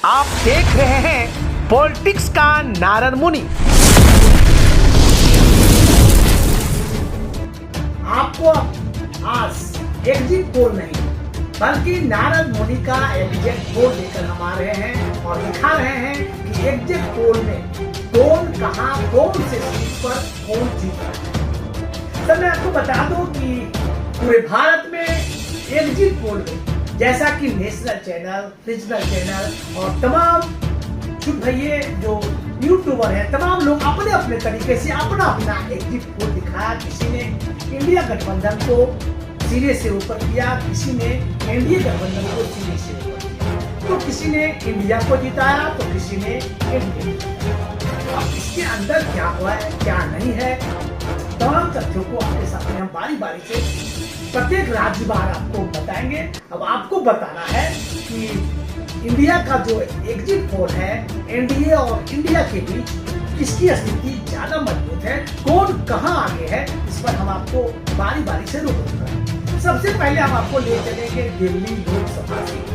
आप देख रहे हैं पॉलिटिक्स का नारद मुनि। आपको आज एग्जिट पोल नहीं बल्कि नारद मुनि का एग्जिट पोल लेकर हम आ रहे हैं और दिखा रहे हैं कि एग्जिट पोल में कौन कहां कौन से सीट पर कौन जीत रहा है। सर मैं आपको बता दूं कि पूरे भारत में एग्जिट पोल में जैसा कि नेशनल चैनल, रीजनल चैनल और तमाम छुट भैये जो यूट्यूबर हैं, तमाम लोग अपने अपने तरीके से अपना अपना एग्जिट पोल दिखाया। किसी ने इंडिया गठबंधन को सिरे से ऊपर किया, किसी ने एनडीए गठबंधन को सिरे से ऊपर किया, तो किसी ने इंडिया को जिताया तो किसी ने एनडीए को जिताया। अब इसके अंदर क्या हुआ है क्या नहीं है, तमाम तथ्यों को आपके सामने हम बारी बारी से प्रत्येक राज्य बार आपको बताएंगे। अब आपको बताना है कि इंडिया का जो एग्जिट पोल है एनडीए और इंडिया के बीच किसकी स्थिति ज्यादा मजबूत है, कौन कहां आगे है, इस पर हम आपको बारी बारी से रुकेंगे। सबसे पहले हम आपको ले चलेंगे दिल्ली लोकसभा सीट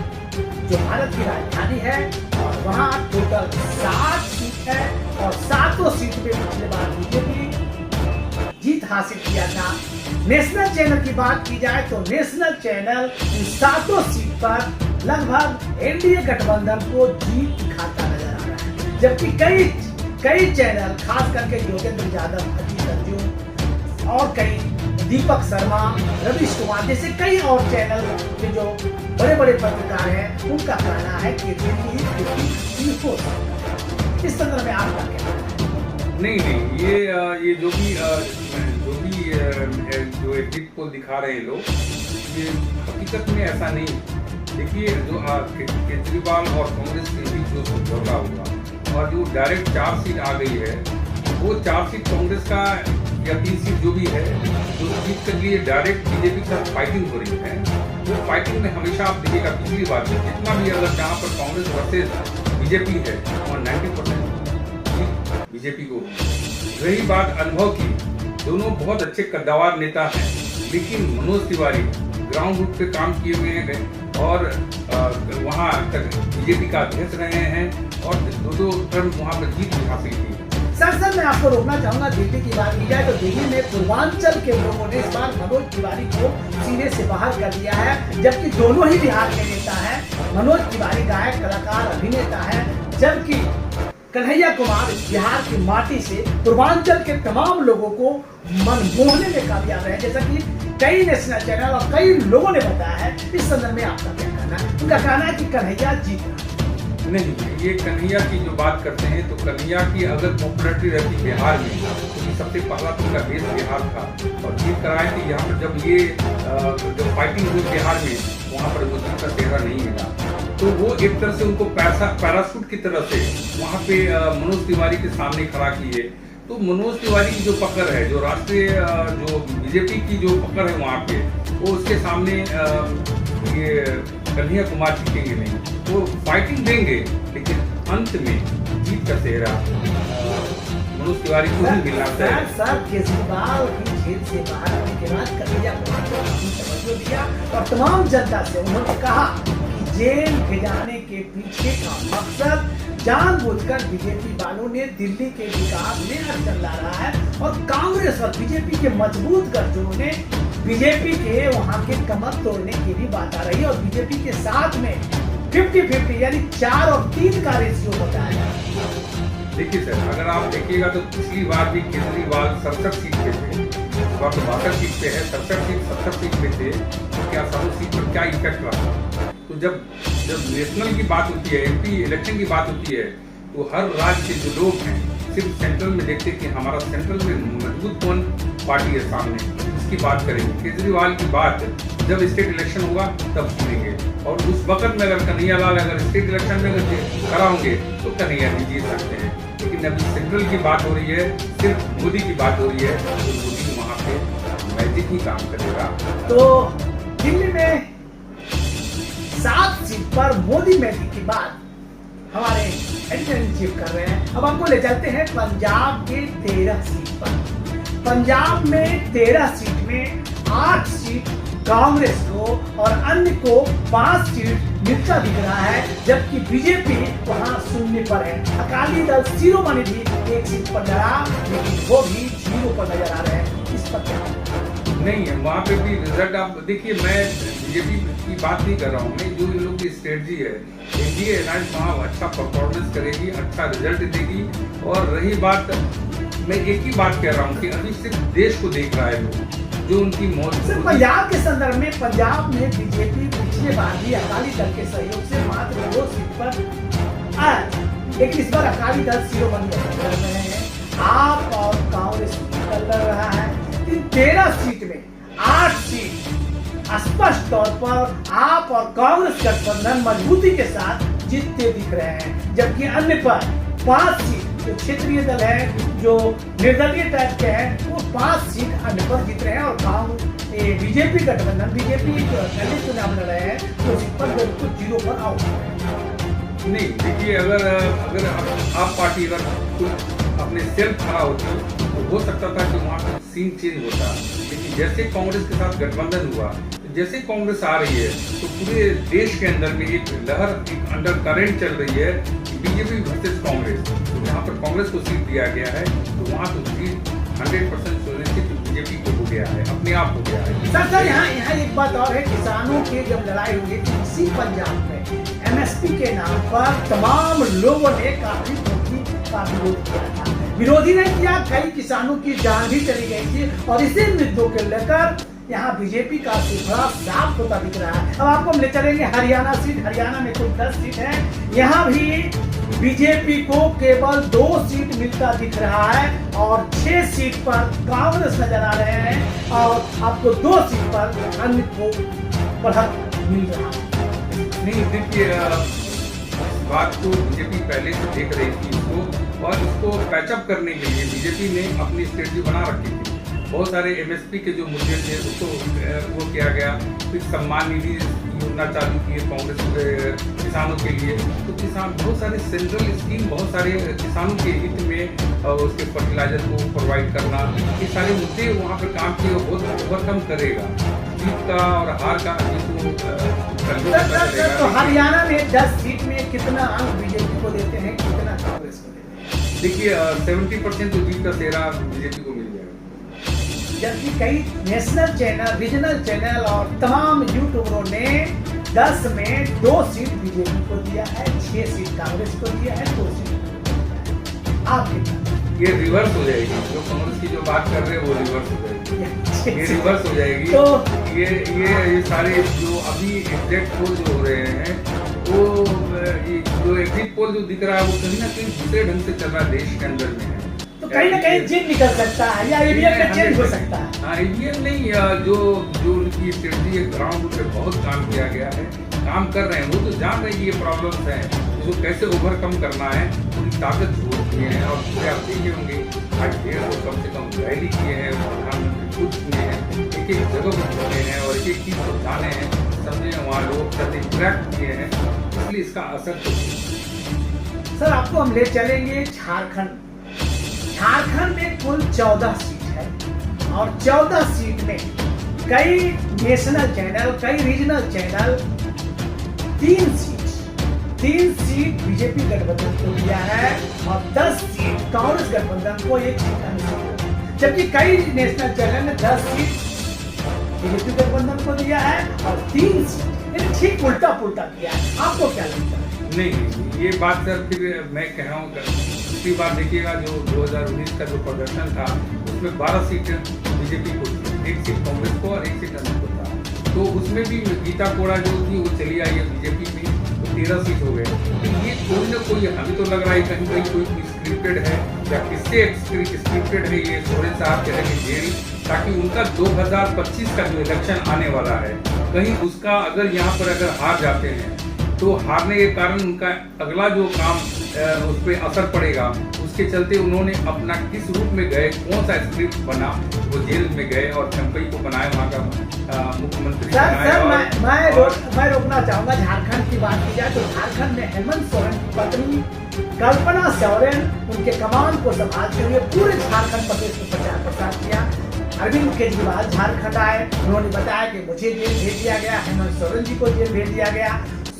जो भारत की राजधानी है और वहां टोटल 60 सीट है और 7 सीट में पिछले बार बीजेपी जीत हासिल किया था। नेशनल चैनल की बात की जाए तो नेशनल चैनल इन 7 सीट पर लगभग एनडीए गठबंधन को जीत दिखाता नजर आ रहा है, जबकि कई चैनल खास करके योगेंद्र यादव, अजीत अर्जुन और कई दीपक शर्मा, रवीश कुमार जैसे कई और चैनल के जो बड़े बड़े पत्रकार हैं उनका कहना है कि दिल्ली इस संदर्भ में आपका कहना है? नहीं ये जो एग्जिट पोल दिखा रहे हैं लोग, ये हकीकत में ऐसा नहीं। देखिए जो केजरीवाल और कांग्रेस के बीच जो समझौता हुआ और जो डायरेक्ट 4 सीट आ गई है, वो 4 सीट कांग्रेस का या 3 सीट जो भी है, जो जीत के लिए डायरेक्ट बीजेपी के साथ फाइटिंग हो रही है। वो फाइटिंग में हमेशा आप देखिएगा पिछली बार में जितना भी अगर जहाँ पर कांग्रेस वर्सेज बीजेपी है और 90% बीजेपी को। रही बात अनुभव की, दोनों बहुत अच्छे कद्दावर नेता हैं, लेकिन मनोज तिवारी ग्राउंड रूट पे काम किए हुए हैं और वहाँ तक बीजेपी का अध्यक्ष रहे हैं और दो टर्म वहाँ पर जीत भी हासिल की। सर मैं आपको रोकना चाहूंगा। दिल्ली की बात की जाए तो दिल्ली में पूर्वांचल के लोगों ने इस बार मनोज तिवारी को सीने से बाहर कर दिया है, जबकि दोनों ही बिहार के नेता हैं। मनोज तिवारी गायक, कलाकार, अभिनेता है, जबकि कन्हैया कुमार बिहार की माटी से पूर्वांचल के तमाम लोगों को मन मोहने में कामयाब रहे, जैसा कि कई नेशनल चैनल और कई लोगों ने बताया है। इस संदर्भ में आपका क्या कहना है? उनका कहना है कि कन्हैया जीत रहा है। नहीं, ये कन्हैया की जो बात करते हैं तो कन्हैया की अगर पॉपुलरिटी रहती बिहार में, क्योंकि सबसे पहला तो उनका बेस बिहार था और जीत कराए थे यहाँ पर। जब ये जब फाइटिंग हुई बिहार में, वहाँ पर वो जीत का चेहरा नहीं मिला, तो वो एक तरह से उनको पैराशूट की तरह से वहाँ पे मनोज तिवारी के सामने खड़ा किए। तो मनोज तिवारी की जो पकड़ है, जो राष्ट्रीय जो बीजेपी की जो पकड़ है वहाँ पे, वो उसके सामने ये कन्हैया कुमार जीतेंगे नहीं। वो फाइटिंग देंगे, लेकिन अंत में जीत का चेहरा मनोज तिवारी को ही मिलना चाहिए। सर केजरीवाल की जेल से बाहर आने के बाद कन्हैया कुमार को काफी तवज्जो दिया और तमाम जनता से उन्होंने कहा कि जेल भेजाने के पीछे का मकसद जानबूझकर बीजेपी वालों ने दिल्ली के विकास में अड़चन ला रहा है और कांग्रेस और बीजेपी के मजबूत गठजोड़ों ने बीजेपी के वहां के कमर तोड़ने की भी बात आ रही है और बीजेपी के साथ में 50-50 यानी 4 और 3 का रेशियो बताया जा रहा है। देखिए सर, अगर आप देखिएगा तो पिछली बार भी केजरीवाल 67 सीट पे थे, इस बार तो 62 सीट पे है। 67 सीट 70 सीट पे थे, तो क्या 7 सीट पर क्या इफेक्ट रहा? तो जब नेशनल की बात होती है, एमपी इलेक्शन की बात होती है, तो हर राज्य के जो लोग हैं सिर्फ सेंट्रल में देखते कि हमारा सेंट्रल में मजबूत कौन पार्टी है सामने, इसकी बात करेंगे। केजरीवाल की बात जब स्टेट इलेक्शन होगा तब सुनेंगे और उस वक्त में अगर कन्हैया लाल अगर स्टेट इलेक्शन में अगर खड़ा होंगे तो कन्हैया भी जीत सकते हैं। लेकिन अभी सेंट्रल की बात हो रही है, सिर्फ मोदी की बात हो रही है, तो मोदी वहाँ पे मैजिक ही काम करेगा। तो दिल्ली में 7 सीट पर मोदी मैजिक की बात हमारे एडिटर इन चीफ कर रहे हैं। अब आपको ले चलते हैं पंजाब के 13 सीट पर। पंजाब में 13 सीट में 8 सीट कांग्रेस को और अन्य को 5 सीट मिलता दिख रहा है, जबकि बीजेपी वहां शून्य पर है। अकाली दल शिरोमणि भी 1 सीट पर लड़ा, लेकिन वो भी 0 पर नजर आ रहे हैं। इस पर क्या नहीं है, वहाँ पे भी रिजल्ट आप देखिए, मैं बीजेपी की बात नहीं कर रहा हूँ, मैं जो इन लोग की स्ट्रेटजी है, एनडीए अलायंस वहाँ अच्छा परफॉर्मेंस करेगी, अच्छा रिजल्ट देगी। और रही बात, मैं एक ही बात कह रहा हूँ कि अभी सिर्फ देश को देख रहा है लोग, जो उनकी मौत। पंजाब के संदर्भ में, पंजाब में बीजेपी पिछले बार भी अकाली दल के सहयोग से मात्र 2 सीट पर आया, लेकिन इस बार अकाली दल शिरोमणि कर रहे हैं। आप और कांग्रेस लड़ रहा है। इन 13 सीट में 8 सीट स्पष्ट तौर पर आप और कांग्रेस गठबंधन मजबूती के साथ जीतते दिख रहे हैं, जबकि अन्य पर 5 सीट जो क्षेत्रीय दल है, जो निर्दलीय टाइप के हैं, वो 5 सीट अन्य पर जीत रहे हैं। और बीजेपी गठबंधन, बीजेपी जो पहले चुनाव लड़ रहे हैं, तो उस पर बिल्कुल 0 पर आउट है। नहीं देखिए, अगर आप पार्टी अगर अपने सेल्फ खड़ा होती तो हो सकता था कि वहाँ पर सीन चेंज होता, लेकिन जैसे कांग्रेस के साथ गठबंधन हुआ, जैसे कांग्रेस आ रही है, तो पूरे देश के अंदर में एक लहर, एक अंडर करेंट चल रही है, बीजेपी वर्सेस कांग्रेस। तो जहाँ पर कांग्रेस को सीट दिया गया है, तो वहाँ तो सीट 100% सुनिश्चित बीजेपी को हो गया है, अपने आप हो गया है। सर यहाँ एक बात और है, किसानों की जब लड़ाई हुई थी इसी पंजाब में, एमएसपी के नाम पर तमाम लोगों ने काफी का विरोध किया था। विरोधी नहीं किया, कई किसानों की जान भी चली गई थी, और इसी मुद्दों को लेकर यहाँ बीजेपी का सुखड़ा साफ होता दिख रहा है। अब आपको हम ले चलेंगे हरियाणा सीट। हरियाणा में कुल 10 सीट है, यहाँ भी बीजेपी को केवल 2 सीट मिलता दिख रहा है, और 6 सीट पर कांग्रेस नजर आ रहे हैं, और आपको 2 सीट पर अन्य को बढ़त मिल रहा है। नहीं देखिए, बात को बीजेपी पहले से देख रही थी इसको, और इसको पैचअप करने के लिए बीजेपी ने अपनी स्ट्रेटजी बना रखी थी। बहुत सारे एमएसपी के जो मुद्दे थे उसको वो किया गया, फिर सम्मान निधि योजना चालू की है कांग्रेस किसानों के लिए, तो किसान बहुत सारे सेंट्रल स्कीम, बहुत सारे किसानों के हित में उसके फर्टिलाइजर को प्रोवाइड करना, ये सारे मुद्दे वहाँ पर काम किए, बहुत ओवरकम करेगा जीत का और हार का। तो हरियाणा में 10 सीट में कितना अंक बीजेपी को देते हैं, कितना कांग्रेस को देते हैं? देखिए 70% तो जीत का सेहरा बीजेपी को मिल जाएगा, जबकि कई नेशनल चैनल, रीजनल चैनल और तमाम यूट्यूबरों ने 10 में 2 सीट बीजेपी को दिया है, 6 सीट कांग्रेस को दिया है, 2 सीट आप ये रिवर्स हो जाएगी। जो कांग्रेस की जो बात कर रहे हैं वो रिवर्स हो जाएगी, ये रिवर्स हो जाएगी। तो ये सारे जो अभी एग्जैक्ट पोल जो हो रहे हैं, वो जो एग्जिट पोल जो दिख रहा है, वो कहीं ना कहीं दूसरे ढंग से चल रहा है देश के अंदर में है। तो कहीं ना कहीं चेंज निकल सकता है, या ईवीएम में चेंज हो सकता है। हाँ, ईवीएम नहीं, जो उनकी स्ट्रेटजी है, ग्राउंड पे बहुत काम किया गया है, काम कर रहे हैं, वो तो जान रहे हैं ये प्रॉब्लम्स हैं, उसको कैसे ओवरकम करना है, उनकी ताकत जोड़ किए हैं। और पूरे आप देखे होंगे आज 150 कम से कम रैली किए हैं, प्रधानमंत्री खुद किए हैं, एक एक जगह पर घूमे हैं और एक एक चीज को जाने हैं, समझे, वहाँ लोग साथ इंटरेक्ट किए हैं, इसलिए इसका असर तो। सर आपको हम ले चलेंगे झारखंड। झारखंड में कुल 14 सीट है, और 14 सीट में कई नेशनल चैनल, कई रीजनल चैनल 3 सीट बीजेपी गठबंधन को दिया है, और 10 सीट कांग्रेस गठबंधन को 1 सीट अन्य, जबकि कई नेशनल चैनल ने 10 सीट बीजेपी गठबंधन को दिया है और 3 सीट ठीक उल्टा पुल्टा किया है। आपको क्या लगता है? नहीं, ये बात सर फिर मैं कह रहा हूँ, पिछली बार देखिएगा जो 2019 का जो प्रदर्शन था, उसमें 12 सीट बीजेपी को थी, 1 सीट कांग्रेस को और 1 सीट अन्य को था। तो उसमें भी गीता कोड़ा जो थी वो चली आई है बीजेपी में, तो 13 सीट हो गए। तो ये कोई ना कोई, हमें तो लग रहा है कहीं कहीं कोई स्क्रिप्टेड है, या किससे स्क्रिप्टेड है ये सोरेन साहब चलेंगे जेल, ताकि उनका 2025 का जो इलेक्शन आने वाला है, कहीं उसका अगर यहाँ पर अगर हार जाते हैं, तो हारने के कारण उनका अगला जो काम उस पर असर पड़ेगा। उसके चलते उन्होंने अपना किस रूप में गए, कौन सा स्क्रिप्ट बना, वो जेल में गए और चंपई को बनाए वहाँ का मुख्यमंत्री बनाए। मैं रोकना चाहूंगा, झारखंड की बात की जाए तो झारखंड में हेमंत सोरेन की पत्नी कल्पना सोरेन उनके कमान को संभालते हुए पूरे झारखंड प्रदेश में प्रचार प्रसार किया। अरविंद केजरीवाल झारखंड आए, उन्होंने बताया कि मुझे जेल भेज दिया गया, हेमंत सोरेन जी को जेल भेज दिया गया,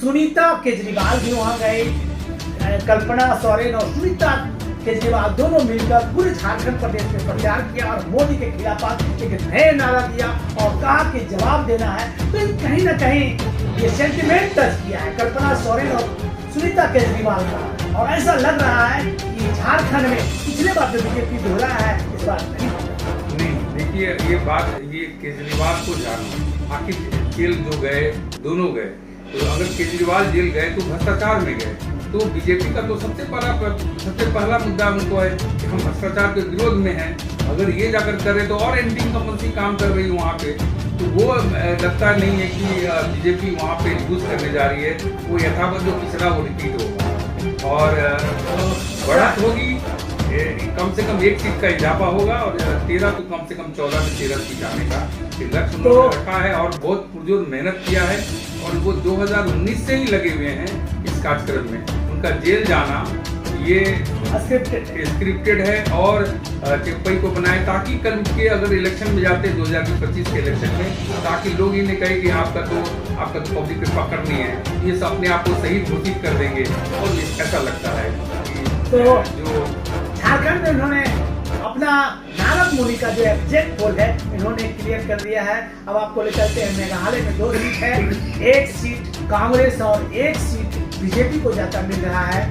सुनीता केजरीवाल भी वहां गए, कल्पना सोरेन और सुनीता केजरीवाल दोनों मिलकर पूरे झारखंड प्रदेश में प्रचार किया और मोदी के खिलाफ एक नया नारा दिया और कहा कि जवाब देना है। तो कहीं ना कहीं ये सेंटिमेंट टच किया है कल्पना सोरेन और सुनीता केजरीवाल का, और ऐसा लग रहा है कि झारखंड में पिछले बार जो बीजेपी दोहरा है इस बार नहीं। देखिए ये केजरीवाल को जानो, आखिर जेल जो गए दोनों गए, तो अगर केजरीवाल जेल गए तो भ्रष्टाचार में गए, तो बीजेपी का तो सबसे पहला मुद्दा उनको है कि हम भ्रष्टाचार के विरोध में हैं। अगर ये जाकर करे तो और एंटी इनकम्बेंसी काम कर रही है वहाँ पे, तो वो लगता नहीं है कि बीजेपी वहाँ पे यूज करने जा रही है। वो यथावत जो पिछड़ा वो रिपीट होगा और बढ़त होगी, कम से कम एक सीट का इजाफा होगा और 13 तो कम से कम 14 से 13 सीट आने का लक्ष्य उन्होंने रखा है और बहुत पुरजोर मेहनत किया है और वो 2019 से ही लगे हुए हैं इस कार्यक्रम में। उनका जेल जाना ये स्क्रिप्टेड है और चिप्पई को बनाए ताकि कल के अगर इलेक्शन में जाते 2025 के इलेक्शन में, ताकि लोग ये नहीं कहे कि आपका तो पब्लिक पे पकड़ नहीं है, ये सब अपने आप को सही घोषित कर देंगे। और ऐसा लगता है कि तो जो झारखंड में इन्होंने अपना नारद मुनि का जो एग्जिट पोल है इन्होंने क्लियर कर दिया है। अब आपको ले चलते हैं, मेघालय में 2 सीट है, 1 सीट कांग्रेस और 1 सीट बीजेपी को जाता मिल रहा है।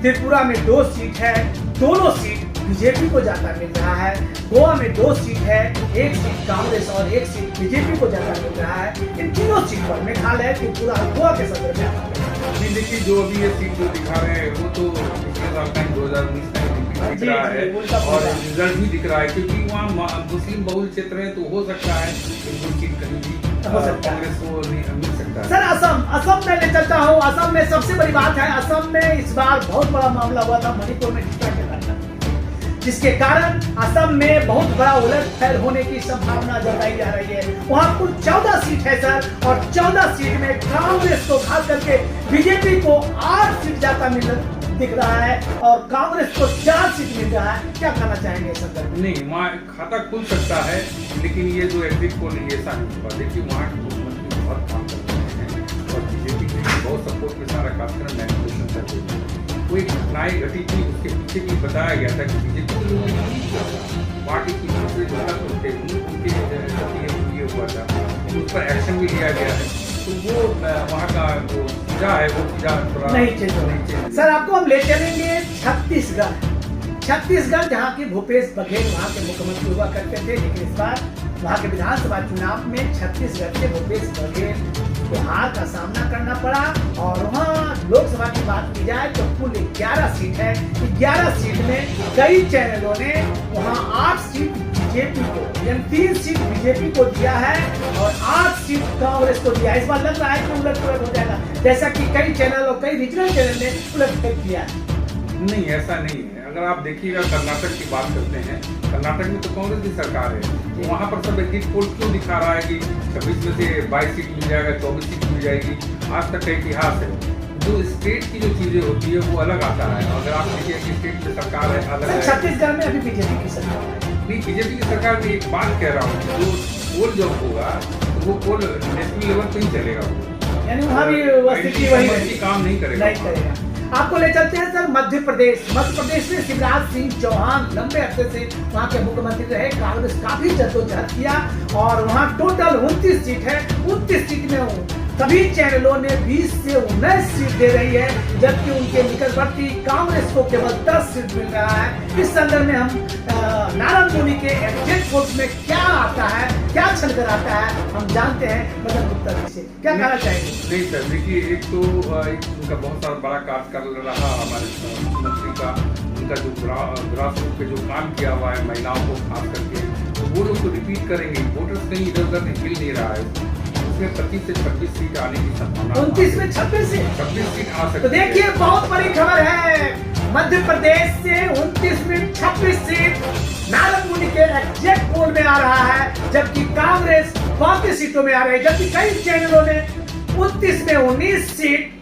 त्रिपुरा में 2 सीट है, दोनों सीट बीजेपी को जाता मिल रहा है। गोवा में 2 सीट है, 1 सीट कांग्रेस और 1 सीट बीजेपी को जाता मिल रहा है। इन तीनों सीट पर मेघालय, त्रिपुरा और गोवा के सदर में आता है। देखिए जो अभी ये सीट जो दिखा रहे हैं वो तो पिछले साल का 2019 का दिख रहा है और रिजल्ट भी दिख रहा है, क्योंकि वहाँ मुस्लिम बहुल क्षेत्र है, तो हो सकता है कि वो सीट कहीं भी कांग्रेस को मिल सकता है। सर असम में ले चलता हूँ। असम में सबसे बड़ी बात है, असम में इस बार बहुत बड़ा मामला हुआ था मणिपुर में हिंसा के घटना, जिसके कारण असम में बहुत बड़ा उलटफेर होने की संभावना जताई जा रही है। वहाँ कुल 14 सीट है सर, और 14 सीट में कांग्रेस को खास करके बीजेपी को 8 सीट जाता दिख रहा है और कांग्रेस को 4 सीट मिल रहा है। क्या कहना चाहेंगे इस संदर्भ में? नहीं, वहाँ खाता खुल सकता है, लेकिन ये जो एग्जिट पोल ऐसा नहीं हुआ। देखिए वहाँ मुख्यमंत्री बहुत काम कर रहे हैं और बीजेपी के बहुत सपोर्ट के सारा कार्यक्रम मैनिपुलेशन कर रही है। कोई घटनाएं घटी थी उसके पीछे भी बताया गया था कि बीजेपी के लोगों ने नहीं किया था, पार्टी की दूसरे जो अलग होते उनके ये हुआ था, उस पर एक्शन भी लिया गया है। तो वो वहाँ का जो पूजा है वो पूजा थोड़ा नहीं चाहिए। सर आपको हम ले चलेंगे छत्तीसगढ़ जहाँ की भूपेश बघेल वहाँ के मुख्यमंत्री हुआ करते थे, लेकिन इस बार वहाँ के विधानसभा चुनाव में छत्तीसगढ़ के भूपेश बघेल को हार का सामना करना पड़ा। और वहाँ लोकसभा की बात की जाए तो कुल 11 सीट है। 11 सीट में कई चैनलों ने वहाँ 8 सीट बीजेपी को, यानी 3 सीट बीजेपी को दिया है और 8 सीट कांग्रेस को दिया। इस बार लग रहा है कि उलट-पुलट हो जाएगा, जैसा कि कई चैनल और कई रीजनल चैनल ने उलट-पुलट किया है। नहीं, ऐसा नहीं है। अगर आप देखिएगा कर्नाटक की बात करते हैं, कर्नाटक में तो कांग्रेस की सरकार है, वहाँ पर सब एग्जिट पोल क्यों दिखा रहा है कि 26 में से 22 सीट मिल जाएगा, 24 सीट मिल जाएगी। आज तक का इतिहास है, जो स्टेट की जो चीजें होती है वो अलग आता है। अगर आप देखिए कि स्टेट में सरकार है अलग है। छत्तीसगढ़ में अभी बीजेपी की सरकार है। नहीं, बीजेपी की सरकार में एक बात कह रहा हूँ, जो पोल जब होगा तो वो पोल नेशनल लेवल पे ही चलेगा, वो यानी वहाँ भी स्थिति वही काम नहीं करेगा। आपको ले चलते हैं सर मध्य प्रदेश में शिवराज सिंह चौहान लंबे अरसे से वहाँ के मुख्यमंत्री रहे। कांग्रेस काफी जद्दोजहद किया और वहाँ टोटल 29 सीट है। 29 सीट में सभी चैनलों ने 20 से 19 सीट दे रही है, जबकि उनके निकटवर्ती कांग्रेस को केवल 10 सीट मिल रहा है। इस संदर्भ में हम नारद मुनि के एग्जिट पोल में क्या आता है, क्या छल कर आता है, हम जानते हैं मदन गुप्ता जी से। क्या कहना चाहेंगे? नहीं सर, देखिए एक तो उनका बहुत सारा बड़ा कार्यकाल रहा हमारे मुख्यमंत्री का, उनका जो ग्रास रूट पे जो काम किया हुआ है महिलाओं को खास करके, तो वो लोग तो रिपीट करेंगे। वोटर्स कहीं इधर उधर हिल नहीं रहा है, उसमें 25 से 26 सीट आने की संभावना। 29 में 26 सीट आ सकती है। तो देखिए बहुत बड़ी खबर है, मध्य प्रदेश से 29 में 26 सीट नारद मुनि के एग्जिट पोल में आ रहा है, जबकि कांग्रेस 32 सीटों में आ रही है। जबकि कई चैनलों ने 29 में 19 सीट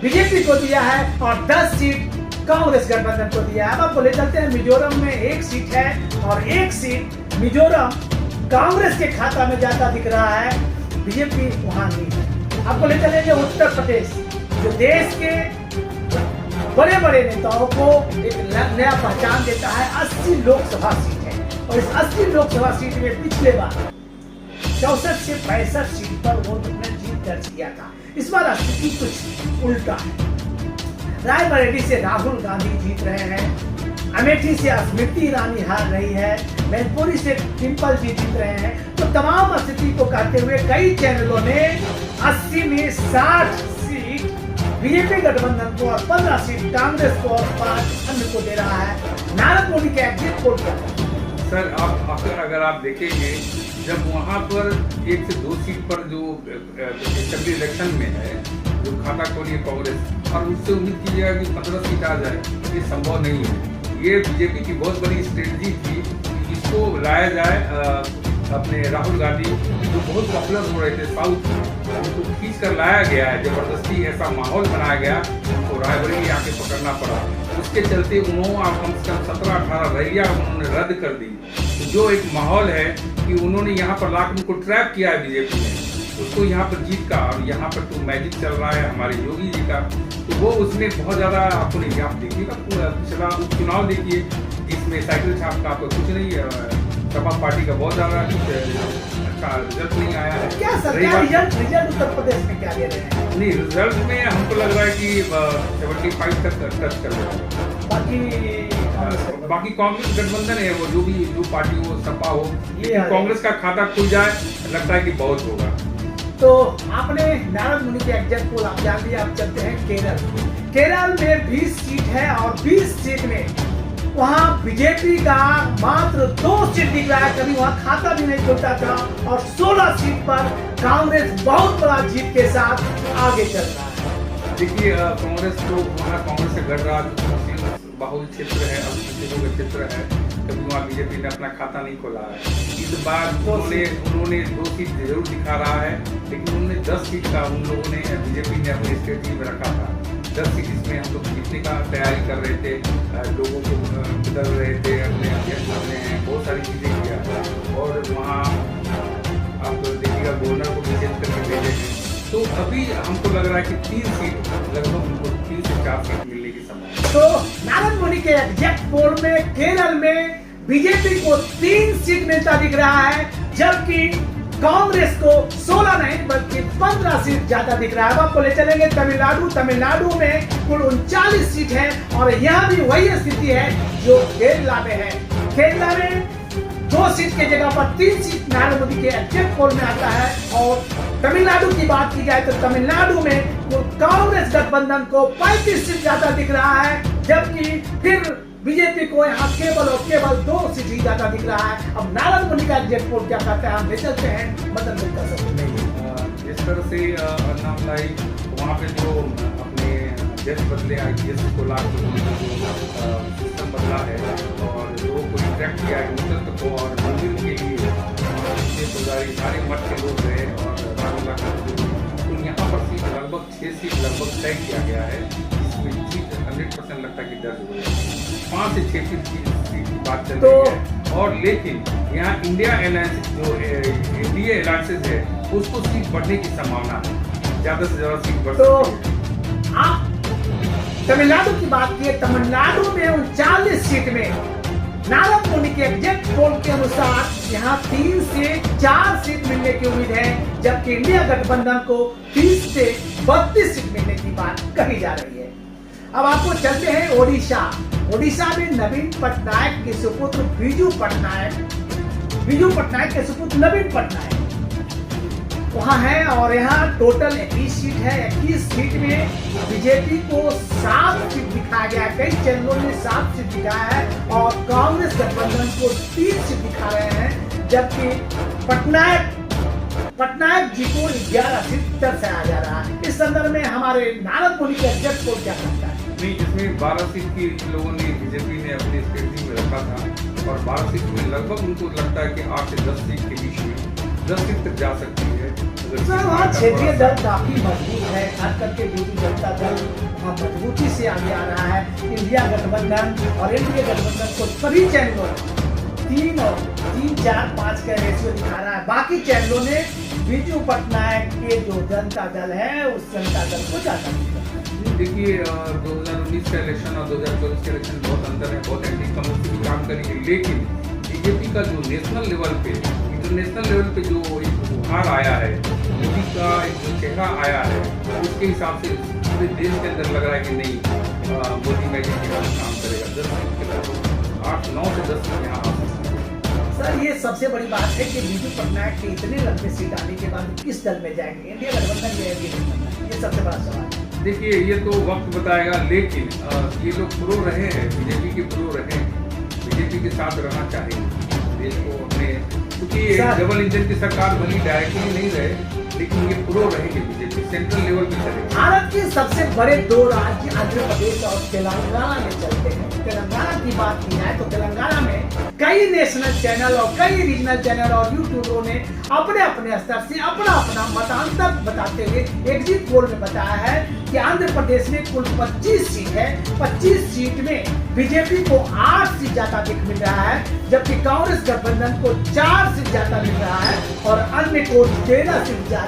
बीजेपी को दिया है और 10 सीट कांग्रेस गठबंधन को दिया है। अब आपको ले चलते हैं मिजोरम में 1 सीट है और 1 सीट मिजोरम कांग्रेस के खाता में ज्यादा दिख रहा है, बीजेपी वहां नहीं है। आपको ले चलेंगे उत्तर प्रदेश, जो देश के बड़े बड़े नेताओं को एक नया पहचान देता है। 80 लोकसभा सीट है और इस 80 लोकसभा सीट में पिछले बार 64 से 65 सीट पर उन्होंने जीत दर्ज किया था। इस बार स्थिति कुछ उल्टा है। रायबरेली से राहुल गांधी जीत रहे हैं, अमेठी से स्मृति ईरानी हार रही है, मैनपुरी से डिम्पल जी जीत रहे हैं। तो तमाम स्थिति को कहते हुए कई चैनलों ने 80 में 60 सीट बीजेपी गठबंधन को और 15 सीट कांग्रेस को और 5 अन्य को दे रहा है। नारद मोदी के एग्जिट पोल क्या है? सर अगर आप देखेंगे, जब वहाँ पर 1 से 2 सीट पर जो असेंबली इलेक्शन में है, जो खाता खोली है कांग्रेस, और उससे उम्मीद कीजिएगा कि 15 सीट आ जाए, ये संभव नहीं है। ये बीजेपी की बहुत बड़ी स्ट्रेटजी थी कि इसको लाया जाए। अपने राहुल गांधी जो बहुत पॉपुलर हो रहे थे साउथ में, उनको खींच कर लाया गया है, जबरदस्ती ऐसा माहौल बनाया गया, उनको रायबरेली आके पकड़ना पड़ा। उसके चलते उन्होंने कम से कम 17-18 रैलियां उन्होंने रद्द कर दी। जो एक माहौल है कि उन्होंने यहाँ पर लाकर उनको ट्रैप किया है बीजेपी ने, उसको यहाँ पर जीत का, और यहाँ पर तो मैजिक चल रहा है हमारे योगी जी का, तो वो उसमें बहुत ज़्यादा आपको नहीं, आप देखिएगा पिछला उपचुनाव देखिए, इसमें साइकिल छाप का आपको कुछ नहीं है, सपा पार्टी का बहुत ज़्यादा अच्छा रिजल्ट नहीं आया है। क्या सर, क्या रिजल्ट उत्तर प्रदेश में क्या दे रहे हैं? नहीं, रिजल्ट में हमको लग रहा है कि 75 तक टच कर रहे हैं। बाकी कांग्रेस गठबंधन है, वो जो पार्टी हो, सपा हो, लेकिन कांग्रेस का खाता खुल जाए लगता है कि बहुत होगा। तो आपने नारद मुनि के एग्जिट पोल आप जान लिया। आप चलते हैं केरल। केरल में 20 सीट है और 20 सीट में वहां बीजेपी का मात्र 2 सीट दिख रहा है, कभी वहां खाता भी नहीं खुलता था, और 16 सीट पर कांग्रेस बहुत बड़ा जीत के साथ आगे चल रहा है। देखिए, कांग्रेस तो वहाँ कांग्रेस से गढ़ रहा, बाहुल क्षेत्र है, अल्पसंख्यकों का क्षेत्र है, कभी वहाँ बीजेपी ने अपना खाता नहीं खोला है। इस बार उन्होंने 2 सीट जरूर दिखा रहा है, लेकिन उन्होंने 10 सीट का उन लोगों ने बीजेपी ने अपनी स्ट्रेटजी में रखा था। 10 सीट इसमें हम लोग जीतने का तैयारी कर रहे थे, लोगों को बदल रहे थे, अपने अध्यक्ष अपने बहुत सारी चीज़ें किया, और वहाँ आप देखिएगा गवर्नर को भी चेंज करके भेजे हैं। तो अभी हमको लग रहा है कि 3 सीट लगभग उनको 3 से 4 सीट मिलने की संभावना। तो नारद मुनि के एग्जिट पोल में केरल में बीजेपी को 3 सीट मिलता दिख रहा है, जबकि कांग्रेस को 16 नहीं बल्कि 15 सीट ज्यादा दिख रहा है। अब आपको ले चलेंगे तमिलनाडु में कुल 39 सीट है, और यहाँ भी वही स्थिति है जो केरला में है। केरला में 2 सीट के जगह पर 3 सीट नरेंद्र मोदी के एग्जिट पोल में आता है। और तमिलनाडु की बात की जाए तो तमिलनाडु में कांग्रेस गठबंधन को 35 सीट ज्यादा दिख रहा है, जबकि फिर बीजेपी को यहाँ केवल 2 सीट ही ज्यादा दिख रहा है। अब नारद मुनि का एग्जिट पोल क्या कहता है, हम ले चलते हैं मदन मिलता सकते नहीं। जिस तरह से नाम लाई वहाँ पे जो अपने जज बदले IPS को लागू सिस्टम बदला है, और लोगों को इंटरेक्ट किया है मुद्दत को, और मंदिर के लिए पुजारी सारे मठ के लोग रहे, और रामला तो यहाँ पर सीट लगभग 6 सीट लगभग तय किया गया है, जिसमें सीट 100% लगता है कि दर्ज हो जाए। 5 से 6 सीट की बात चल रही है। और लेकिन यहाँ इंडिया अलायंस जो इंडिया अलायंसेज है, उसको सीट बढ़ने की संभावना है, ज्यादा से ज्यादा सीट बढ़ सकती है। आप तमिलनाडु की बात की, तमिलनाडु में 39 सीट में नारद मुनि के एग्जिट पोल के अनुसार यहाँ 3 से 4 सीट मिलने की उम्मीद है, जबकि इंडिया गठबंधन को 30 से 32 सीट मिलने की बात कही जा रही है। अब आपको चलते हैं ओडिशा में नवीन पटनायक के सुपुत्र बीजू पटनायक के सुपुत्र नवीन पटनायक वहां है, और यहाँ टोटल 21 सीट है। 21 सीट में बीजेपी को 7 सीट दिखाया गया है, कई चैनलों ने 7 सीट दिखाया है, और कांग्रेस गठबंधन को 3 सीट दिखा रहे हैं, जबकि पटनायक जी को 11 सीट दर्शाया जा रहा है। इस संदर्भ में हमारे नारद मुनि के एग्जिट पोल क्या कहता है? नहीं, इसमें 12 सीट की लोगों ने बीजेपी ने अपनी स्ट्रेटजी में रखा था, और 12 सीट में लगभग उनको लगता है कि 8 से 10 सीट के बीच में 10 सीट तक जा सकती है। सर, वहाँ क्षेत्रीय दल काफी मजबूत है, खास करके बीजू जनता दल वहाँ मजबूती से आगे आ रहा है। इंडिया गठबंधन और एनडीए गठबंधन को सभी चैनलों 3 4 5 का रेशियो दिखा रहा है। बाकी चैनलों ने बीजू पटनायक के जो जनता दल है उस जनता दल को ज्यादा देखिए 2019 का इलेक्शन और 2024 का इलेक्शन बहुत अंतर है, बहुत एंटी कम्युनिस्ट भी काम करेंगे, लेकिन बीजेपी का जो नेशनल लेवल पे जो एक उभार आया है, मोदी का एक जो चेहरा आया है, उसके हिसाब से पूरे देश के अंदर लग रहा है कि नहीं मोदी मैजिक के बाद काम करेगा। 10 सीट के लगभग 8 9 से 10 सीट यहाँ आ सकती है। सर ये सबसे बड़ी बात है कि बीजू पटनायक के इतने लंबे सीट आने के बाद किस दल में जाएंगे, इंडिया गठबंधन या एनडीए गठबंधन, ये सबसे बड़ा सवाल है। देखिए ये तो वक्त बताएगा, लेकिन ये लोग प्रो रहे हैं, बीजेपी के प्रो रहे हैं, बीजेपी के साथ रहना चाहिए देश को अपने, क्योंकि डबल इंजन की सरकार भली डायरेक्टली नहीं रहे, लेकिन ये प्रो रहेंगे बीजेपी, सेंट्रल लेवल पे चलेगी। भारत के सबसे बड़े 2 राज्य आंध्र प्रदेश और तेलंगाना में चलते हैं। तेलंगाना की बात की जाए तो तेलंगाना में कई नेशनल चैनल और कई रीजनल चैनल और यूट्यूबरों ने अपने अपने स्तर से अपना अपना मतांतर बताते हुए एग्जिट पोल में बताया है कि आंध्र प्रदेश में कुल 25 सीट है, 25 सीट में बीजेपी को 8 सीट ज्यादा मिल रहा है, जबकि कांग्रेस गठबंधन को 4 सीट ज्यादा मिल रहा है और अन्य को 13 सीट ज्यादा।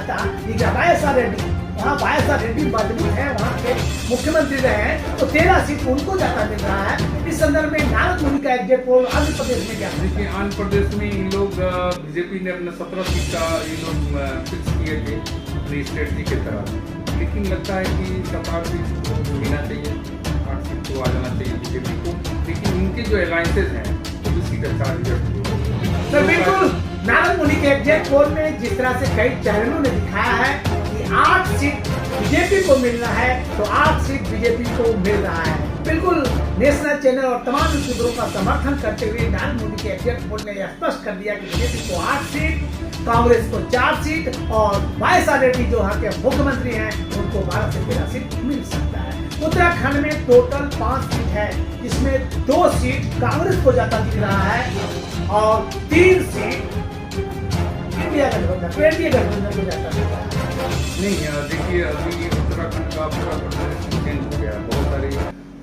वाईएसआर रेड्डी, वहाँ वाईएसआर रेड्डी मजबूत है, वहाँ के मुख्यमंत्री रहे हैं, तो 13 सीट उनको ज्यादा मिल रहा है। इस संदर्भ में नारद मुनि का एग्जिट पोल आंध्र प्रदेश में क्या? देखिए आंध्र प्रदेश में इन लोग बीजेपी ने अपना 17 सीट का ये लोग फिक्स किए थे अपनी स्ट्रेटजी के तरह, लेकिन लगता है कि 7 सीट को मिलना चाहिए, 8 सीट को आ जाना चाहिए बीजेपी को, लेकिन इनके जो अलायंसेज हैं वो भी सीट अच्छा रिजल्ट। तो बिल्कुल नारद मुनि के एग्जिट पोल में जिस तरह से कई चैनलों ने दिखाया है कि 8 सीट बीजेपी को मिलना है, तो 8 सीट बीजेपी को मिल रहा है। बिल्कुल नेशनल चैनल और तमाम यूट्यूबरों का समर्थन करते हुए नारद मुनि के एग्जिट पोल ने यह स्पष्ट कर दिया कि बीजेपी को 8 सीट, कांग्रेस को 4 सीट और वाईएसआर रेड्डी जो यहाँ के मुख्यमंत्री हैं उनको 12 से 13 सीट मिल सकता है। उत्तराखंड में टोटल 5 सीट है, जिसमें 2 सीट कांग्रेस को जाता दिख रहा है और 3 सीट इंडिया गठबंधन को जाता दिख रहा है। नहीं देखिए अभी उत्तराखंड का पूरा प्रदेश चेंज हो गया, बहुत सारे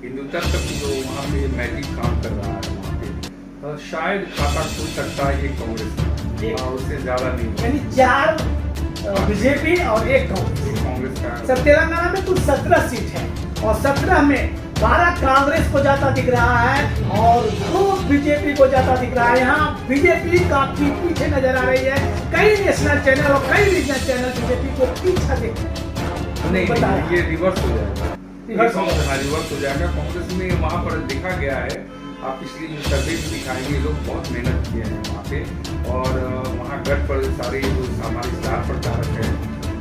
हिंदू तत्व जो वहाँ पे मैजिक काम कर रहा है वहाँ पे, शायद खाता खुल सकता है ये कांग्रेस और उससे ज्यादा नहीं, यानी 4 बीजेपी और 1 कांग्रेस का। सर तेलंगाना में कुल 17 सीट है और 17 में 12 कांग्रेस को जाता दिख रहा है और 2 बीजेपी को जाता दिख रहा है। यहाँ बीजेपी काफी पीछे नजर आ रही है, कई नेशनल चैनल और कई रीजनल चैनल बीजेपी को पीछा नहीं ये रिवर्स हो जाएगा, रिवर्स हो जाएगा। कांग्रेस में वहाँ पर देखा गया है, आप पिछली सर्वे भी दिखाएंगे, लोग बहुत मेहनत किए हैं वहाँ पे, और वहाँ गढ़ पर सारे जो हमारे स्टार प्रचारक हैं,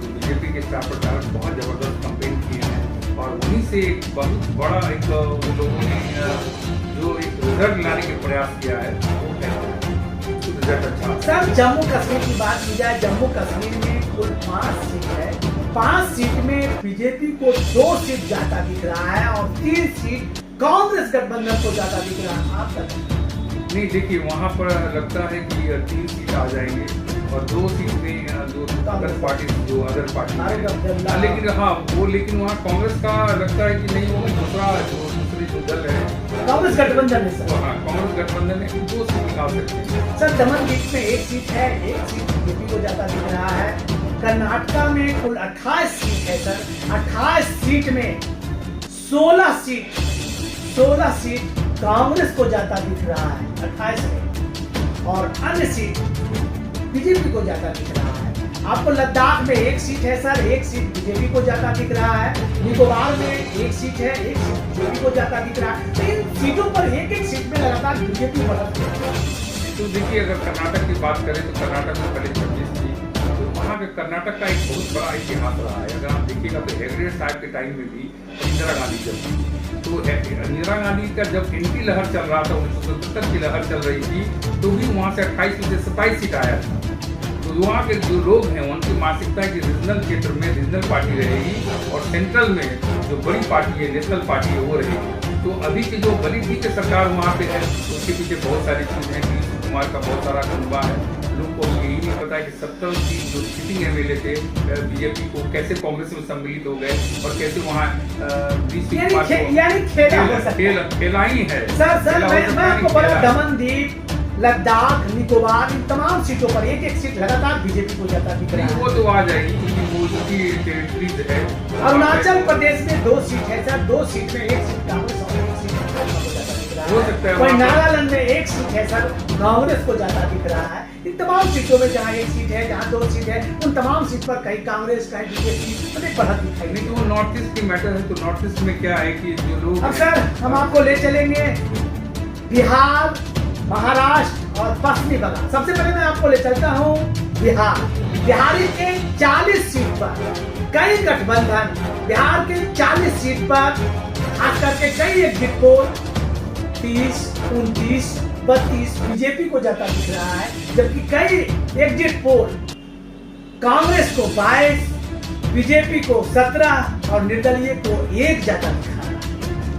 जो बीजेपी के स्टार प्रचारक बहुत जबरदस्त कैंपेन किए हैं, और वहीं से एक बहुत बड़ा एक लोगों ने जो एक रिजल्ट लाने के प्रयास किया है वो है रिजल्ट अच्छा। सर जम्मू कश्मीर की बात की जाए, जम्मू कश्मीर में कुल 5 सीट है, 5 सीट में बीजेपी को 2 सीट ज्यादा दिख रहा है और 3 सीट कांग्रेस गठबंधन को ज्यादा दिख रहा है। आपका नहीं देखिए वहाँ पर लगता है कि 3 सीट आ जाएंगे और 2 सीट में जो अदर पार्टी लेकिन हाँ वो, लेकिन वहाँ कांग्रेस का लगता है कि नहीं, वो दूसरी जो दल है कांग्रेस गठबंधन है सर, हाँ कांग्रेस गठबंधन है, 2 सीट निकाल सकते हैं। सर दमनदीप में 1 सीट है, 1 सीट बीजेपी को ज्यादा दिख रहा है। कर्नाटका में कुल 28 सीट है सर, 28 सीट में 16 सीट कांग्रेस को ज्यादा दिख रहा है 28 में, और अन्य सीट बीजेपी को ज्यादा दिख रहा है। आपको लद्दाख में 1 सीट है सर, 1 सीट बीजेपी को ज्यादा दिख रहा है। निकोबार में 1 सीट है, 1 सीट बीजेपी को ज्यादा दिख रहा है। तो इन सीटों पर एक सीट में लगातार बीजेपी बढ़त है। तो देखिए अगर कर्नाटक की बात करें तो कर्नाटक में पहले 26 थी, तो वहाँ के कर्नाटक का एक बहुत बड़ा इतिहास रहा है। अगर आप देखिएगा तो हेगड़े साहब के टाइम में भी इंदिरा गांधी जब थी, तो इंदिरा गांधी का जब एंटी लहर चल रहा था, 1977 की लहर चल रही थी, तो भी वहाँ से 28 में से 27 सीट आया था। तो वहाँ के जो लोग हैं उनकी मानसिकता है कि रीजनल क्षेत्र में रीजनल पार्टी रहेगी और सेंट्रल में जो बड़ी पार्टी है नेशनल पार्टी है वो रहेगी। तो अभी की जो बड़ी ठीक है सरकार वहाँ पे है, उसके पीछे बहुत सारी चीज़ें हैं, नीतीश कुमार का बहुत सारा कुनबा है। लोगों को यही नहीं पता है कि 70 की जो सिटिंग एमएलए थे बीजेपी को कैसे कांग्रेस में सम्मिलित हो गए और कैसे वहाँ यानी खेला ही है। सर मैं आपको बड़ा दमनदीप लद्दाख, निकोबार, इन तमाम सीटों पर एक एक सीट लगातार बीजेपी को जाता दिख रहा नहीं, है। वो तो आ जाएगी क्योंकि वो उसकी टेरिटरीज है। अरुणाचल प्रदेश में 2 सीट है सर, 2 सीट में 1 सीट कांग्रेस और 1 सीट भाजपा को जाता दिख रहा हो सकता है है। वहीं वहाँ पे- नागालैंड में 1 सीट है सर, कांग्रेस को जाता दिख रहा है। इन तमाम सीटों में जहाँ 1 सीट है, जहाँ 2 सीट है, उन तमाम सीट पर कहीं कांग्रेस, कहीं बीजेपी अनेक बढ़त दिखाई नहीं देगी। तो वो नॉर्थ ईस्ट की मैटर है, तो नॉर्थ ईस्ट में क्या है कि जो लोग अब सर हम आपको ले चलेंगे बिहार, महाराष्ट्र और पश्चिमी बंगाल। सबसे पहले मैं आपको ले चलता हूँ बिहार। बिहार के 40 सीट पर कई गठबंधन, बिहार के 40 सीट पर खास करके कई एग्जिट पोल 30, 29, 32 बीजेपी को जाता दिख रहा है, जबकि कई एग्जिट पोल कांग्रेस को 22, बीजेपी को 17 और निर्दलीय को 1 जाता दिख रहा है।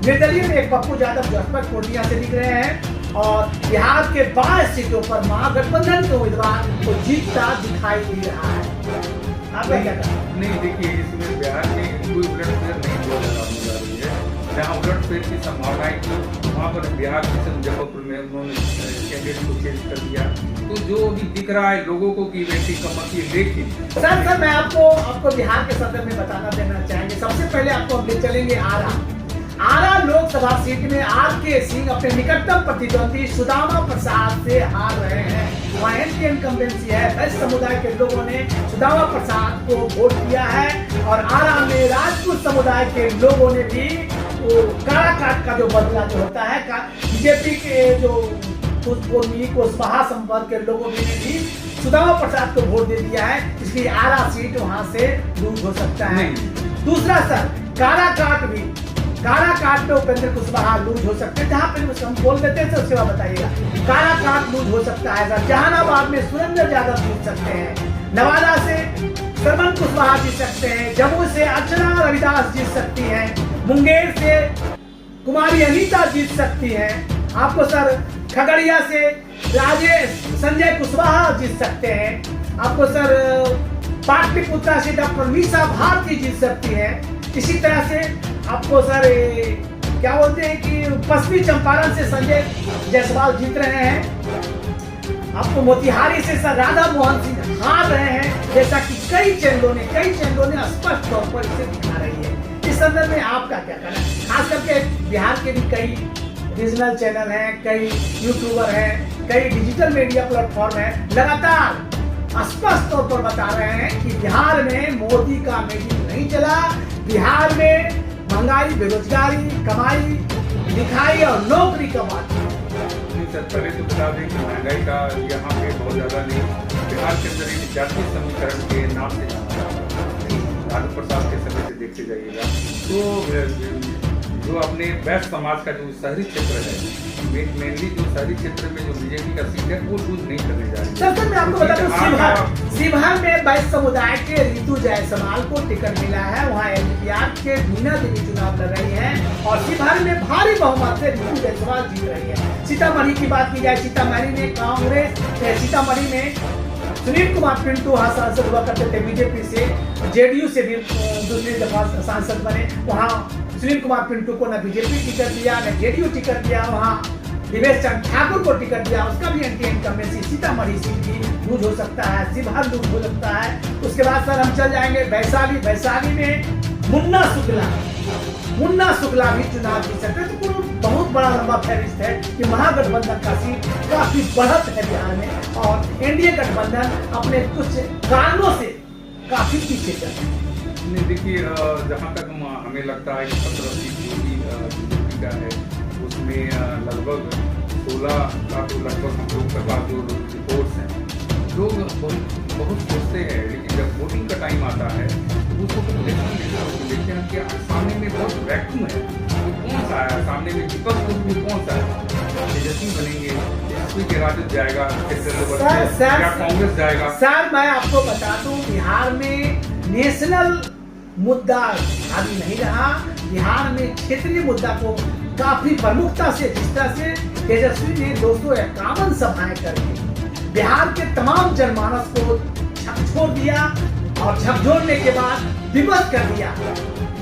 निर्दलीय में एक पप्पू यादव जो अस्पत पूर्णिया से दिख रहे हैं और बिहार के 22 सीटों पर महागठबंधन के उम्मीदवार को जीतता दिखाई दे रहा है। आपका क्या कहना है? नहीं, देखिए इसमें बिहार में कोई उलटफेर नहीं हो जा रही है। जहाँ उलटफेर की संभावनाएं थी वहाँ पर बिहार के मुजफ्फरपुर में उन्होंने कैंडिडेट को चेंज कर दिया। तो जो अभी दिख रहा है लोगों को कि वैसी कमती, लेकिन सर मैं आपको बिहार के संदर्भ में बताना देना चाहेंगे। सबसे पहले आपको हम ले चलेंगे आरा लोकसभा सीट में आर के सिंह अपने निकटतम प्रतिद्वंदी सुदामा प्रसाद से हार रहे हैं। वहाँ एंटी इनकम्बेंसी है, वैश्य समुदाय के लोगों ने सुदामा प्रसाद को वोट दिया है और आरा में राजपूत समुदाय के लोगों ने भी वो काराकाट का जो बदला जो होता है, बीजेपी के जो कुशवाहा संपर्क के लोगों ने भी सुदामा प्रसाद को वोट दे दिया है, इसलिए आरा सीट वहां से लूज हो सकता है। दूसरा सर काराकाट में उपेंद्र कुशवाहा लूज हो सकते हैं, जहाँ पे हम बोल देते हैं उसके बाद बताइएगा। काराकाट लूज हो सकता है सर। जहानाबाद में सुरेंद्र यादव जीत सकते हैं, नवादा से श्रवण कुशवाहा जीत सकते हैं, जम्मू से अर्चना रविदास जीत सकती हैं, मुंगेर से कुमारी अनीता जीत सकती हैं, आपको सर खगड़िया से राजेश संजय कुशवाहा जीत सकते हैं, आपको सर पाटलिपुत्रा से डॉक्टर मीसा भारती जीत सकती है। इसी तरह से आपको सर क्या बोलते हैं कि पश्चिमी चंपारण से संजय जायसवाल जीत रहे हैं, आपको मोतिहारी से सर राधा मोहन सिंह हार रहे हैं, जैसा कि कई चैनलों ने स्पष्ट तौर पर इसे दिखा रही है। इस संदर्भ में आपका क्या कहना है? खास करके बिहार के भी कई रीजनल चैनल हैं, कई यूट्यूबर हैं, कई डिजिटल मीडिया प्लेटफॉर्म हैं, लगातार स्पष्ट तौर पर बता रहे हैं कि बिहार में मोदी का मैजिक नहीं चला। बिहार में महंगाई, बेरोजगारी, कमाई, लिखाई और नौकरी कमाई। नहीं सर, पहले तो बता दें कि महंगाई का यहाँ पे बहुत ज़्यादा नहीं, बिहार के अंदर एक जातीय समीकरण के नाम से जाना जाता है। लालू प्रसाद के समय से देखते जाइएगा तो जो अपने वैश्य समाज का जो शहरी क्षेत्र है, मेनली जो शहरी क्षेत्र में जो बीजेपी का सीट है वो लूज नहीं करने जा रही है। सर मैं आपको बता दूं शिवहर में वैश्य समुदाय के ऋतु जायसवाल को टिकट मिला है। वहाँ एनपीआर के मीना देवी चुनाव लड़ रही हैं और शिवहर में भारी बहुमत से ऋतु जायसवाल जीत रही है। सीतामढ़ी की बात की जाए, सीतामढ़ी में सुनील कुमार पिंटू वहाँ सांसद हुआ करते थे बीजेपी से, जेडीयू से भी दूसरी दफा सांसद बने। वहाँ सुनील कुमार पिंटू को न बीजेपी टिकट दिया न जेडीयू टिकट दिया, वहाँ दिवेश चंद्र ठाकुर को टिकट दिया, उसका भी एंटी इनकम्बेंसी सीतामढ़ी सीट भी लूज हो सकता है, शिवहर लूज हो सकता है। उसके बाद सर हम चल जाएंगे वैशाली में मुन्ना शुक्ला भी चुनाव जीत सकते हैं। तो बहुत बड़ा लंबा फहरिस्त है कि महागठबंधन का सीट काफी बढ़त है बिहार में और एनडीए गठबंधन अपने कुछ कारणों से काफी पीछे चल रहा है। नहीं देखिए, जहाँ तक हमें लगता है कि 17 सीट जो भी बीजेपी का है उसमें लगभग 16 का तो लगभग हम लोग के पास जो रिपोर्ट्स हैं, लोग बहुत सोचते हैं, लेकिन जब वोटिंग का टाइम आता है तो उसको देखते हैं कि सामने में बहुत वैक्यूम है। तो कौन सा है सामने में, विपक्ष में कौन सा है? तेजस्वी बनेंगे, तेजस्वी के राजद जाएगा या कांग्रेस जाएगा? सर मैं आपको बता दूं बिहार में नेशनल मुद्दा हावी नहीं रहा। बिहार में क्षेत्रीय मुद्दा को काफी प्रमुखता से, जिस तरह से तेजस्वी ने 251 सभाएं करके बिहार के तमाम जनमानस को झकझोर दिया और झकझोरने के बाद विवश कर दिया।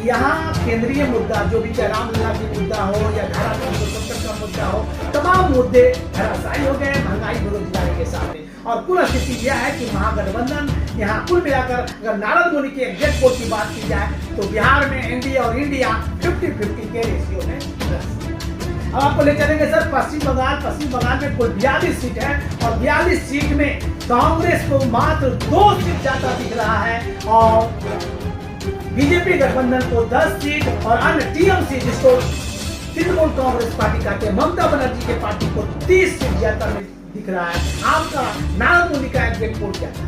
यहाँ केंद्रीय मुद्दा जो भी चाहे रामलला की मुद्दा हो या धारा 370 का मुद्दा हो, तमाम मुद्दे धराशायी हो गए। महंगाई और कुल स्थिति यह है कि महागठबंधन यहाँ कुल मिलाकर अगर नारद मुनि के एग्जिट पोल की बात की जाए तो बिहार में एनडीए और इंडिया 50-50 के रेशियो में ग्रस्त। अब आपको ले चलेंगे सर पश्चिम बंगाल में कुल 42 सीट है और 42 सीट में कांग्रेस को मात्र 2 सीट ज्यादा दिख रहा है और बीजेपी गठबंधन को 10 सीट और अन्य टीएमसी जिसको तृणमूल कांग्रेस पार्टी कहते हैं ममता बनर्जी के पार्टी को 30 सीट ज्यादा दिख रहा है। आपका नारद मुनि का एग्जिट पोल क्या है?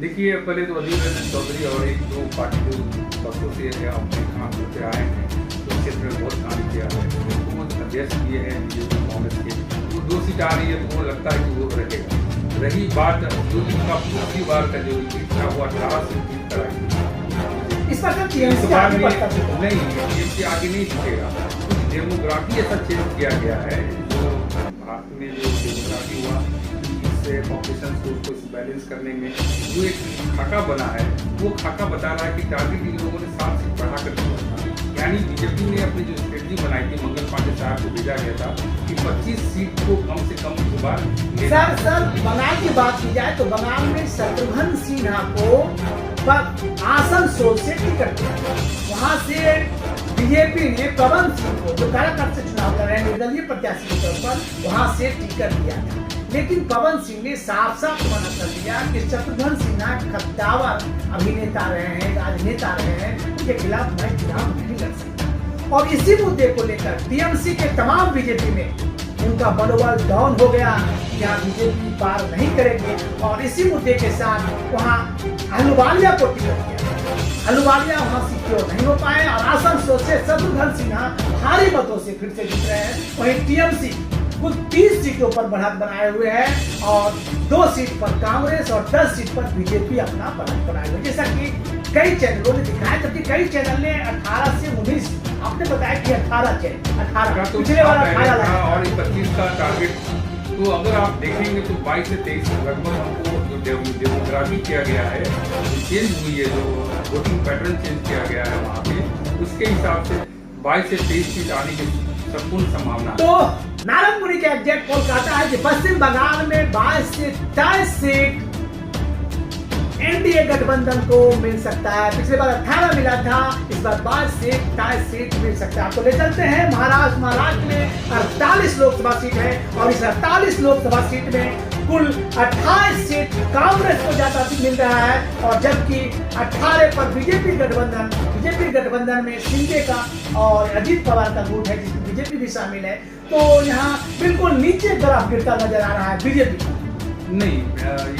देखिए, पहले तो अधीर रंजन चौधरी और एक दो पार्टी जो वर्षों से अपने काम करते आए हैं तो क्षेत्र में बहुत काम किया है, वो अध्यक्ष किए हैं बीजेपी कांग्रेस के, वो 2 सीट आ रही है तो वो लगता है कि वो रहेगा। रही बात जो इनका पिछली बार का जो जीत था वो 18 सीट जीत कर आई, इस बार टीएमसी आगे नहीं दिखेगा। कुछ डेमोग्राफी ऐसा चेंज किया गया है जो भारत में जो डेमोग्राफी हुआ इससे पॉपुलेशन को उसको बैलेंस करने में जो एक खाका बना है वो खाका बता रहा है कि टारगेट इन लोगों ने 7 सीट बढ़ा कर दिया था। यानी बीजेपी ने अपनी जो स्ट्रेटजी बनाई थी मंगल पांडे साहब को भेजा गया था कि 25 सीट को कम से कम इस बार सर बंगाल की बात की जाए तो बंगाल में शत्रुघ्न सिन्हा को आसनसोल से टिकट दिया, वहां से बीजेपी ने पवन सिंह को जो काराकाट से चुनाव कर रहे हैं निर्दलीय प्रत्याशी के तौर पर वहां से टिकट दिया था, लेकिन पवन सिंह ने साफ साफ मना कर दिया कि शत्रुघ्न सिन्हा कद्दावर अभिनेता रहे हैं, राजनेता रहे हैं, उनके खिलाफ मैं चुनाव नहीं लड़ सकता। और इसी मुद्दे को लेकर टीएमसी के तमाम बीजेपी में उनका मनोबल डाउन हो गया, यहाँ बीजेपी पार नहीं करेंगे और इसी मुद्दे के साथ वहाँ अहलुवालिया को टिकट दिया। अहलुवालिया वहाँ सिक्योर नहीं हो पाए और आसनसोल से शत्रुघ्न सिन्हा भारी मतों से फिर से जीत रहे हैं। वहीं टीएमसी कुल 30 सीटों पर बढ़त बनाए हुए हैं और 2 सीट पर कांग्रेस और 10 सीट पर बीजेपी अपना बढ़त बनाए हुए, जैसा कि कई चैनलों ने दिखाया, जबकि कई चैनल ने 18 से 19 आपने बताया कि 18 तो पिछले वाला 18 और 25 का टारगेट। तो अगर आप देखेंगे तो 22 से 23 लगभग हमको जो डेमोग्राफी किया गया है चेंज हुई है, जो वोटिंग पैटर्न चेंज किया गया है वहाँ पे, उसके हिसाब से 22 से 23 सीट आने की संपूर्ण संभावना। तो नारद मुनि के एग्जिट पोल कहता है कि पश्चिम बंगाल में 22 से 23 सीट एनडीए गठबंधन को मिल सकता है। पिछले बार 18 मिला था, इस बार 22 से 23 सीट मिल सकता है। आपको ले चलते हैं महाराष्ट्र में 48 लोकसभा सीट है और इस 48 लोकसभा सीट में कुल 28 सीट कांग्रेस को ज्यादा मिल रहा है और जबकि 18 पर बीजेपी गठबंधन में शिंदे का और अजीत पवार का गुट है जिसमें बीजेपी भी शामिल है। तो यहाँ बिल्कुल नीचे ग्राफ गिरता नजर आ रहा है बीजेपी का। नहीं,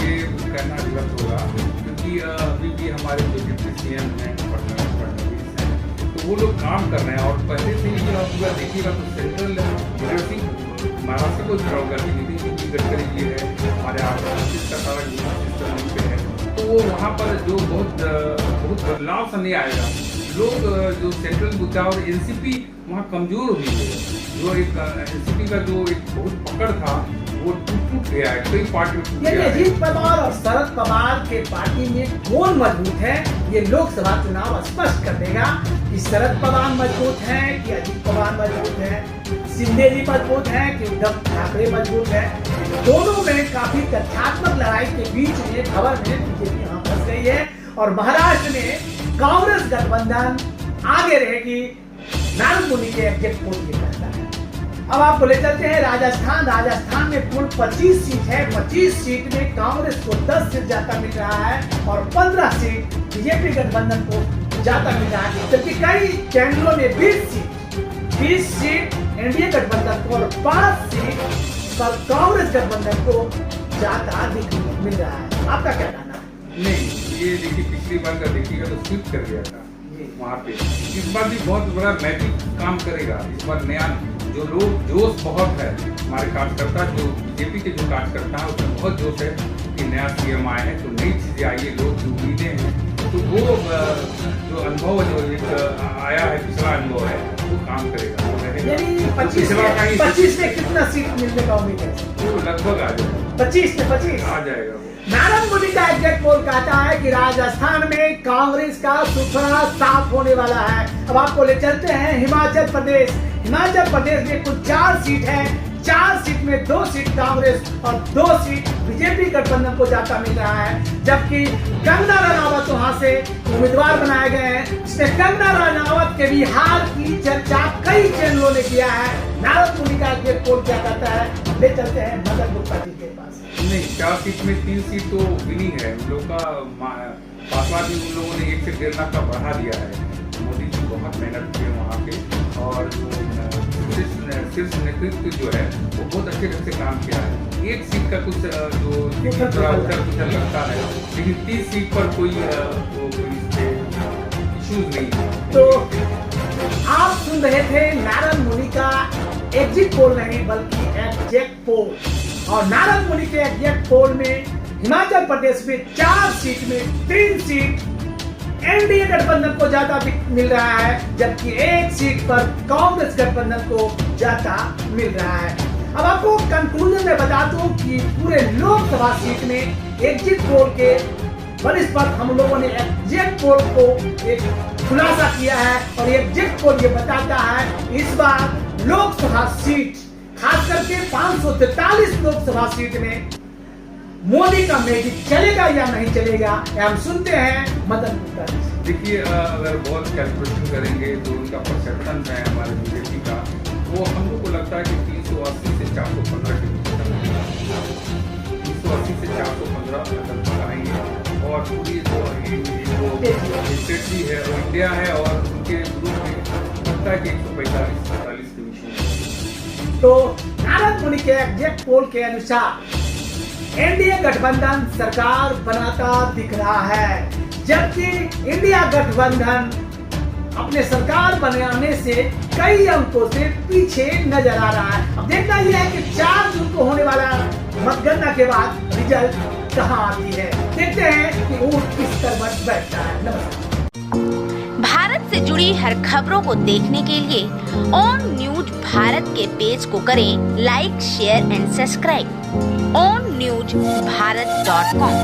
ये कहना गलत होगा क्योंकि अभी भी हमारे जो डिप्टी सीएम हैं फडणवीस हैं तो वो लोग काम कर रहे हैं और पहले से ही अगर देखिएगा तो सेंट्रल लीडरशिप महाराष्ट्र को चुनाव करती नितिन गडकरी जी है, हमारे आर्थिक का सारा सिस्टम पे है, तो वो वहाँ पर जो बहुत बदलाव सा नहीं आएगा। लोग जो सेंट्रल मुद्दा और एनसीपी वहाँ कमजोर हुई है, जो एक एनसीपी का जो एक बहुत पकड़ था वो टूट गया है, कई पार्टी अजीत पवार और शरद पवार के पार्टी में कौन मजबूत है ये लोकसभा चुनाव स्पष्ट कर देगा कि शरद पवार मजबूत है कि अजीत पवार मजबूत है, शिंदे जी मजबूत है कि उद्धव ठाकरे मजबूत है। दोनों में काफी तथ्यात्मक लड़ाई के बीच में खबर में बीजेपी यहाँ फंस गई है और महाराष्ट्र में कांग्रेस गठबंधन आगे रहेगी। नारद मुनि के एग्जिट पोल ये कहता है। अब आपको ले चलते हैं राजस्थान में कुल 25 सीट है, 25 सीट में कांग्रेस को 10 सीट ज्यादा मिल रहा है और 15 सीट बीजेपी गठबंधन को ज्यादा मिल रहा है, जबकि कई चैनलों ने 20 सीट एनडीए गठबंधन को और 5 सीट पर कांग्रेस गठबंधन को ज्यादा मिल रहा है। आपका क्या कहना है? नहीं, ये देखिए पिछली बार का देखिएगा तो स्विच कर गया था वहाँ पे, इस बार भी बहुत बड़ा मैजिक काम करेगा। इस बार नया जो लोग जोश बहुत है, हमारे कार्यकर्ता जो बीजेपी के जो कार्यकर्ता है उसमें बहुत जोश है कि नया सीएम आए हैं तो नई चीजें आई है, लोग की उम्मीदें हैं, तो वो जो अनुभव जो एक आया है पिछला अनुभव है वो काम करेगा। 25 में कितना सीट मिलने का उम्मीद है? वो लगभग आ जाएगा 25 में 25 आ जाएगा। नारद मुनि का एग्जिट पोल कहता है कि राजस्थान में कांग्रेस का सुपड़ा साफ होने वाला है। अब आपको ले चलते हैं हिमाचल प्रदेश में कुल 4 सीट है, 4 सीट में 2 सीट कांग्रेस और 2 सीट बीजेपी गठबंधन को जाता मिल रहा है। जबकि कंगना रनावत वहां से उम्मीदवार बनाए गए हैं, जिसमें कंगना रनावत के भी हार की चर्चा कई चैनलों ने किया है। नारद मुनि का ये पोल क्या कहता है, ले चलते हैं मदन गुप्ता जी के पास। नहीं, 4 सीट में 3 सीट तो विनिंग है। उन लोगों का पासवान भी उन लोगों ने 1 से 1.5 लाख का बढ़ा दिया है। मोदी जी बहुत मेहनत की है वहाँ पे, और जो शीर्ष नेतृत्व जो है वो बहुत अच्छे ढंग से काम किया है। 1 सीट का कुछ जो उधर लगता है, लेकिन 30 सीट पर कोई इश्यूज नहीं है। तो आप सुन रहे थे नारद मुनि का एग्जिट पोल नहीं बल्कि एग्जैक्ट पोल, और नारद मुनि के एग्जैक्ट पोल में हिमाचल प्रदेश में 4 सीट में 3 सीट एनडीए गठबंधन को ज्यादा मिल रहा है, जबकि 1 सीट पर कांग्रेस गठबंधन को ज्यादा मिल रहा है। अब आपको कंक्लूजन में बता दूं कि पूरे लोकसभा सीट में एग्जिट पोल के वरिष्ठ पर हम लोगों ने एग्जैक्ट पोल को एक खुलासा किया है, और एग्जैक्ट पोल ये बताता है इस बार लोकसभा सीट खास करके 543 लोकसभा सीट में मोदी का मैजिक चलेगा या नहीं चलेगा, हम सुनते हैं मदन गुप्ता जी। देखिए, अगर बहुत कैलकुलेशन करेंगे तो उनका परसेप्शन है हमारे बीजेपी का, वो हम लोग को लगता है कि 380 से 415 के बीच 380 से 415 लगभग आएंगे। और पूरी जो स्टेट है और इंडिया है, और उनके ग्रुप में लगता है कि 145-47 के बीच। तो नारद मुनि के एग्जैक्ट पोल के अनुसार एनडीए गठबंधन सरकार बनाता दिख रहा है, जबकि इंडिया गठबंधन अपने सरकार बनाने से कई अंकों से पीछे नजर आ रहा है। अब देखना यह है कि 4 जून को होने वाला मतगणना के बाद रिजल्ट कहां आती है। देखते हैं कि ऊंट किस तरफ बैठता है। नमस्कार। भारत से जुड़ी हर खबरों को देखने के लिए ऑन न्यूज भारत के पेज को करें like, share and subscribe. onNewsBharat.com